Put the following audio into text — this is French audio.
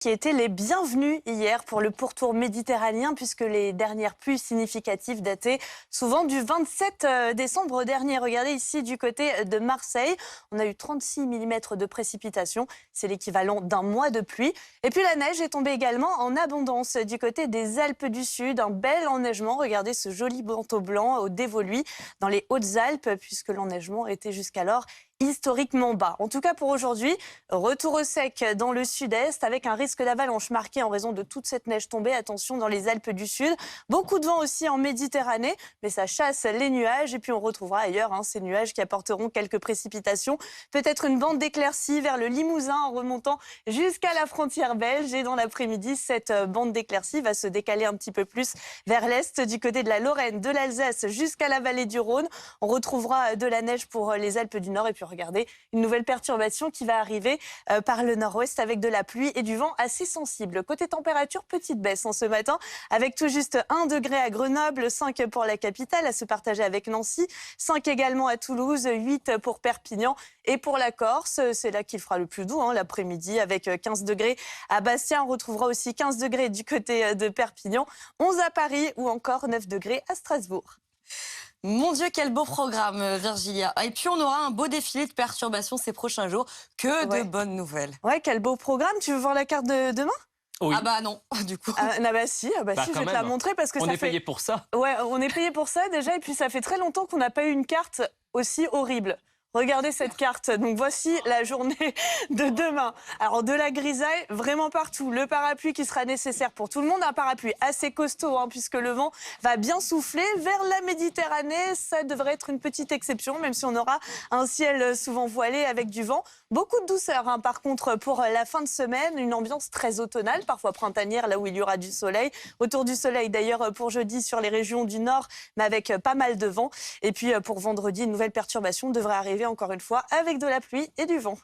Qui étaient les bienvenus hier pour le pourtour méditerranéen puisque les dernières pluies significatives dataient souvent du 27 décembre dernier. Regardez ici du côté de Marseille, on a eu 36 mm de précipitations, c'est l'équivalent d'un mois de pluie. Et puis la neige est tombée également en abondance du côté des Alpes du Sud, un bel enneigement. Regardez ce joli manteau blanc au Dévoluy dans les Hautes-Alpes puisque l'enneigement était jusqu'alors historiquement bas. En tout cas pour aujourd'hui, retour au sec dans le sud-est avec un risque d'avalanche marqué en raison de toute cette neige tombée. Attention dans les Alpes du Sud. Beaucoup de vent aussi en Méditerranée, mais ça chasse les nuages. Et puis on retrouvera ailleurs ces nuages qui apporteront quelques précipitations. Peut-être une bande d'éclaircies vers le Limousin en remontant jusqu'à la frontière belge. Et dans l'après-midi, cette bande d'éclaircies va se décaler un petit peu plus vers l'est du côté de la Lorraine, de l'Alsace jusqu'à la vallée du Rhône. On retrouvera de la neige pour les Alpes du Nord. Et puis regardez, une nouvelle perturbation qui va arriver par le nord-ouest avec de la pluie et du vent assez sensible. Côté température, petite baisse ce matin avec tout juste 1 degré à Grenoble, 5 pour la capitale à se partager avec Nancy, 5 également à Toulouse, 8 pour Perpignan et pour la Corse. C'est là qu'il fera le plus doux l'après-midi avec 15 degrés à Bastia. On retrouvera aussi 15 degrés du côté de Perpignan, 11 à Paris ou encore 9 degrés à Strasbourg. Mon Dieu, quel beau programme, Virgilia. Et puis, on aura un beau défilé de perturbations ces prochains jours. Que de bonnes nouvelles. Ouais, quel beau programme. Tu veux voir la carte de demain? Oui. Ah bah non, du coup. Si, je vais te la montrer parce que on est payé pour ça. Ouais, on est payé pour ça déjà. Et puis, ça fait très longtemps qu'on n'a pas eu une carte aussi horrible. Regardez cette carte. Donc voici la journée de demain. Alors de la grisaille vraiment partout. Le parapluie qui sera nécessaire pour tout le monde. Un parapluie assez costaud puisque le vent va bien souffler vers la Méditerranée. Ça devrait être une petite exception même si on aura un ciel souvent voilé avec du vent. Beaucoup de douceur par contre pour la fin de semaine. Une ambiance très automnale, parfois printanière là où il y aura du soleil. Autour du soleil d'ailleurs pour jeudi sur les régions du nord mais avec pas mal de vent. Et puis pour vendredi, une nouvelle perturbation devrait arriver encore une fois avec de la pluie et du vent.